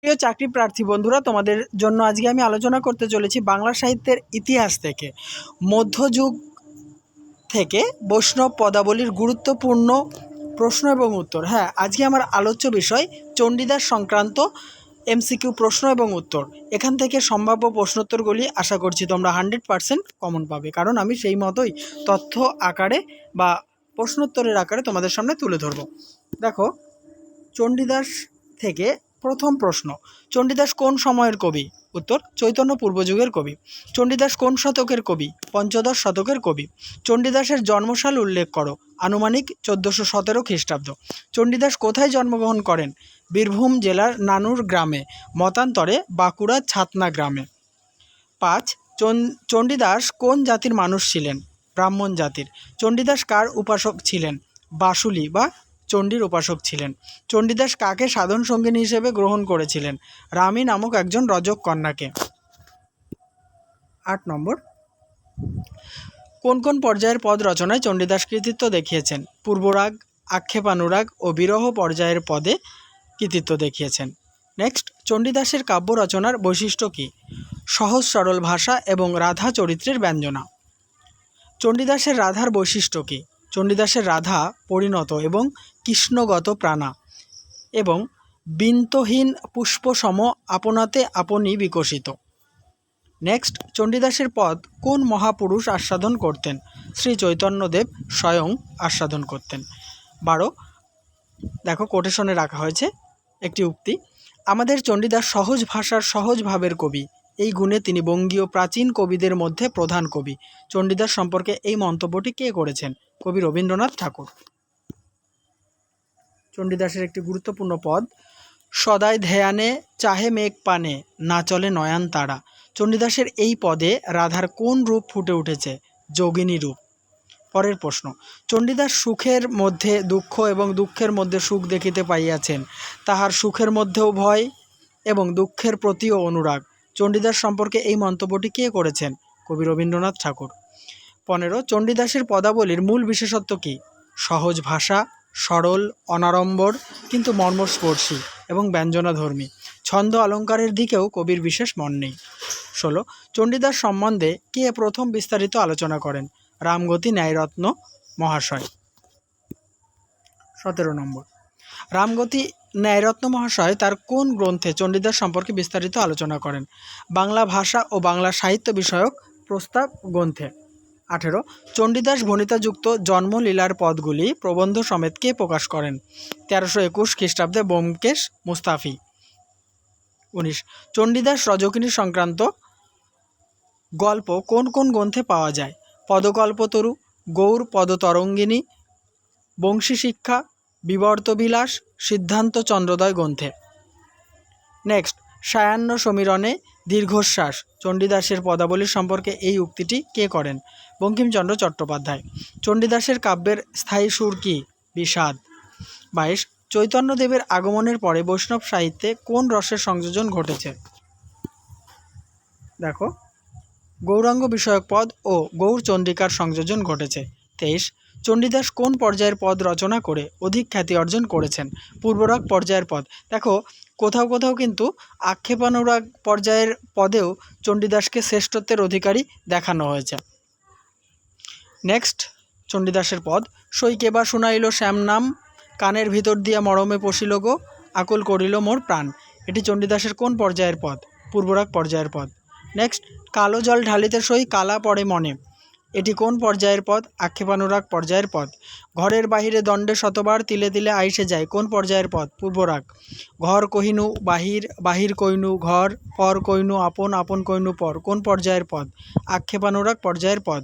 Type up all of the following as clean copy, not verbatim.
প্রিয় চাকরি প্রার্থী বন্ধুরা, তোমাদের জন্য আজকে আমি আলোচনা করতে চলেছি বাংলা সাহিত্যের ইতিহাস থেকে মধ্যযুগ থেকে বৈষ্ণব পদাবলীর গুরুত্বপূর্ণ প্রশ্ন এবং উত্তর। হ্যাঁ, আজকে আমার আলোচ্য বিষয় চণ্ডীদাস সংক্রান্ত এমসিকিউ প্রশ্ন এবং উত্তর। এখান থেকে সম্ভাব্য প্রশ্নোত্তরগুলি আশা করছি তোমরা 100% কমন পাবে, কারণ আমি সেই মতোই তথ্য আকারে বা প্রশ্নোত্তরের আকারে তোমাদের সামনে তুলে ধরব। দেখো, চণ্ডীদাস থেকে প্রথম প্রশ্ন, চণ্ডীদাস কোন সময়ের কবি? উত্তর, চৈতন্য পূর্বযুগের কবি। চণ্ডীদাস কোন শতকের কবি? পঞ্চদশ শতকের কবি। চণ্ডীদাসের জন্মসাল উল্লেখ করো। আনুমানিক 1417 খ্রিস্টাব্দ। চণ্ডীদাস কোথায় জন্মগ্রহণ করেন? বীরভূম জেলার নানুর গ্রামে, মতান্তরে বাঁকুড়ার ছাতনা গ্রামে। 5, চণ্ডীদাস কোন জাতির মানুষ ছিলেন? ব্রাহ্মণ জাতির। চণ্ডীদাস কার উপাসক ছিলেন? বাসুলি বা চণ্ডীর উপাসক ছিলেন। চণ্ডীদাস কাকে সাধন সঙ্গিনী হিসেবে গ্রহণ করেছিলেন? রামী নামক একজন রজক কন্যাকে। 8 নম্বর, কোন কোন পর্যায়ের পদ রচনায় চণ্ডীদাস কৃতিত্ব দেখিয়েছেন? পূর্বরাগ, আক্ষেপানুরাগ ও বিরহ পর্যায়ের পদে কৃতিত্ব দেখিয়েছেন। নেক্সট, চণ্ডীদাসের কাব্য রচনার বৈশিষ্ট্য কী? সহজ সরল ভাষা এবং রাধা চরিত্রের ব্যঞ্জনা। চণ্ডীদাসের রাধার বৈশিষ্ট্য কী? চণ্ডীদাসের রাধা পরিণত এবং কৃষ্ণগত প্রাণা এবং বিন্তহীন পুষ্পসম আপনাতে আপনি বিকশিত। নেক্সট, চণ্ডীদাসের পদ কোন মহাপুরুষ আস্বাদন করতেন? শ্রী চৈতন্যদেব স্বয়ং আস্বাদন করতেন। 12, দেখো কোটেশনে রাখা হয়েছে একটি উক্তি, আমাদের চণ্ডীদাস সহজ ভাষার সহজ ভাবের কবি, এই গুণে তিনি বঙ্গীয় প্রাচীন কবিদের মধ্যে প্রধান কবি। চণ্ডীদাস সম্পর্কে এই মন্তব্যটি কে করেছেন? কবি রবীন্দ্রনাথ ঠাকুর। চণ্ডীদাসের একটি গুরুত্বপূর্ণ পদ, সদাই ধ্যানে চাহে মেঘ পানে, না চলে নয়ন তারা। চণ্ডীদাসের এই পদে রাধার কোন রূপ ফুটে উঠেছে? যোগিনী রূপ। পরের প্রশ্ন, চণ্ডীদাস সুখের মধ্যে দুঃখ এবং দুঃখের মধ্যে সুখ দেখিতে পাইয়াছেন, তাহার সুখের মধ্যেও ভয় এবং দুঃখের প্রতিও অনুরাগ। চণ্ডীদাস সম্পর্কে এই মন্তব্যটি কে করেছেন? কবি রবীন্দ্রনাথ ঠাকুর। 15, চণ্ডীদাসের পদাবলীর মূল বিশেষত্ব কী? সহজ ভাষা, সরল, অনাড়ম্বর কিন্তু মর্মস্পর্শী এবং ব্যঞ্জনাধর্মী। ছন্দ অলঙ্কারের দিকেও কবির বিশেষ মন নেই। 16, চণ্ডীদাস সম্বন্ধে কে প্রথম বিস্তারিত আলোচনা করেন? রামগতি ন্যায়রত্ন মহাশয়। 17 নম্বর, রামগতি ন্যায়রত্ন মহাশয় তার কোন গ্রন্থে চণ্ডীদাস সম্পর্কে বিস্তারিত আলোচনা করেন? বাংলা ভাষা ও বাংলা সাহিত্য বিষয়ক প্রস্তাব গ্রন্থে। 18, চণ্ডীদাস ভণিতাযুক্ত জন্মলীলার পদগুলি প্রবন্ধ সমেত কে প্রকাশ করেন? 1321 খ্রিস্টাব্দে ব্যোমকেশ মুস্তাফি। 19, চণ্ডীদাস রজকিনী সংক্রান্ত গল্প কোন কোন গ্রন্থে পাওয়া যায়? পদকল্পতরু, গৌর পদতরঙ্গিনী, বংশী শিক্ষা, বিবর্তবিলাস, সিদ্ধান্ত চন্দ্রোদয় গ্রন্থে। নেক্সট, সায়াহ্ন সমীরণে দীর্ঘশ্বাস চণ্ডীদাসের পদাবলী সম্পর্কে এই উক্তিটি কে করেন? বঙ্কিমচন্দ্র চট্টোপাধ্যায়। চণ্ডীদাসের কাব্যের স্থায়ী সুর কি? বিষাদ। 22, চৈতন্যদেবের আগমনের পরে বৈষ্ণব সাহিত্যে কোন রসের সংযোজন ঘটেছে? দেখো, গৌরাঙ্গ বিষয়ক পদ ও গৌর চন্দ্রিকার সংযোজন ঘটেছে। 23, চণ্ডীদাস কোন পর্যায়ের পদ রচনা করে অধিক খ্যাতি অর্জন করেছেন? পূর্বরাগ পর্যায়ের পদ। দেখো, কোথাও কোথাও কিন্তু আক্ষেপানুরাগ পর্যায়ের পদেও চণ্ডীদাসকে শ্রেষ্ঠত্বের অধিকারী দেখানো হয়েছে। নেক্সট, চণ্ডীদাসের পদ, সই কেবা শুনাইল শ্যাম নাম, কানের ভিতর দিয়া মরমে পশিল গো, আকুল করিল মোর প্রাণ। এটি চণ্ডীদাসের কোন পর্যায়ের পদ? পূর্বরাগ পর্যায়ের পদ। নেক্সট, কালো জল ঢালিতে সই কালা পড়ে মনে, এটি কোন পর্যায়ের পদ? আক্ষেপানুরাগ পর্যায়ের পদ। ঘরের বাহিরে দণ্ডে শতবার তিলে তিলে আইসে যায়, কোন পর্যায়ের পদ? পূর্বরাগ। ঘর কহিনু বাহির, বাহির কইনু ঘর, পর কইনু আপন, আপন কইনু পর, কোন পর্যায়ের পদ? আক্ষেপানুরাগ পর্যায়ের পদ।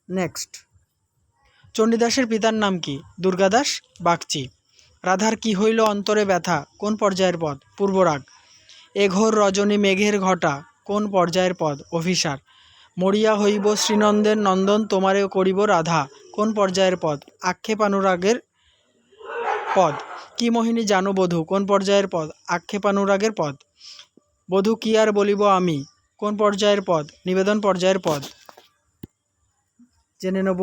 নেক্সট, চণ্ডীদাসের পিতার নাম কি? দুর্গাদাস বাগচি। রাধার কি হইল অন্তরে ব্যথা কোন পর্যায়ের পদ? পূর্বরাগ। এ ঘোর রজনী মেঘের ঘটা কোন পর্যায়ের পদ? অভিসার। মরিয়া হইব শ্রীনন্দের নন্দন তোমারে করিব রাধা কোন পর্যায়ের পদ? আক্ষেপানুরাগের পদ। কি মোহিনী জানো বধূ কোন পর্যায়ের পদ? আক্ষেপানুরাগের পদ। বধূ কি আর বলিব আমি কোন পর্যায়ের পদ? নিবেদন পর্যায়ের পদ। জেনে নেব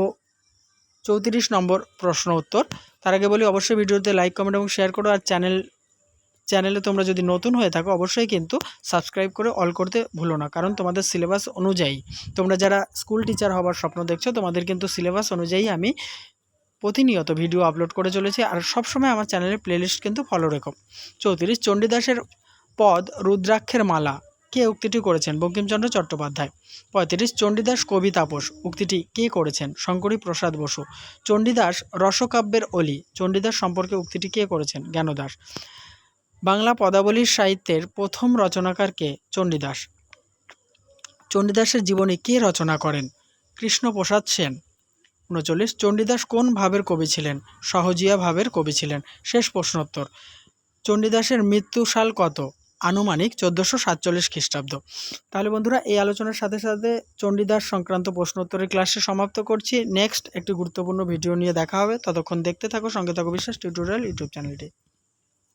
34 নম্বর প্রশ্ন উত্তর। তার আগে বলি, অবশ্যই ভিডিওতে লাইক, কমেন্ট এবং শেয়ার করো, আর চ্যানেল চ্যানেলে তোমরা যদি নতুন হয়ে থাকো অবশ্যই কিন্তু সাবস্ক্রাইব করে অল করতে ভুলো না, কারণ তোমাদের সিলেবাস অনুযায়ী, তোমরা যারা স্কুল টিচার হওয়ার স্বপ্ন দেখছো তোমাদের কিন্তু সিলেবাস অনুযায়ী আমি প্রতিনিয়ত ভিডিও আপলোড করে চলেছি। আর সবসময় আমার চ্যানেলের প্লেলিস্ট কিন্তু ফলো রেখো। 34 চণ্ডীদাসের পদ রুদ্রাক্ষের মালা, কে উক্তিটি করেছেন? বঙ্কিমচন্দ্র চট্টোপাধ্যায়। 35 চণ্ডীদাস কবি তাপস, উক্তিটি কে করেছেন? শঙ্করী প্রসাদ বসু। চণ্ডীদাস রসকাব্যের অলি, চণ্ডীদাস সম্পর্কে উক্তিটি কে করেছেন? জ্ঞানদাস। বাংলা পদাবলীর সাহিত্যের প্রথম রচনাকার কে? চণ্ডীদাস। চণ্ডীদাসের জীবনী কে রচনা করেন? কৃষ্ণপ্রসাদ সেন। 39 চণ্ডীদাস কোন ভাবের কবি ছিলেন? সহজিয়া ভাবের কবি ছিলেন। শেষ প্রশ্নোত্তর, চণ্ডীদাসের মৃত্যুসাল কত? আনুমানিক 1447 খ্রিস্টাব্দ। তাহলে বন্ধুরা, এই আলোচনার সাথে সাথে চণ্ডীদাস সংক্রান্ত প্রশ্নোত্তরের ক্লাসে সমাপ্ত করছি। নেক্সট একটি গুরুত্বপূর্ণ ভিডিও নিয়ে দেখা হবে, ততক্ষণ দেখতে থাকো, সঙ্গে থাকো বিশ্বাস টিউটোরিয়াল ইউটিউব চ্যানেলটি।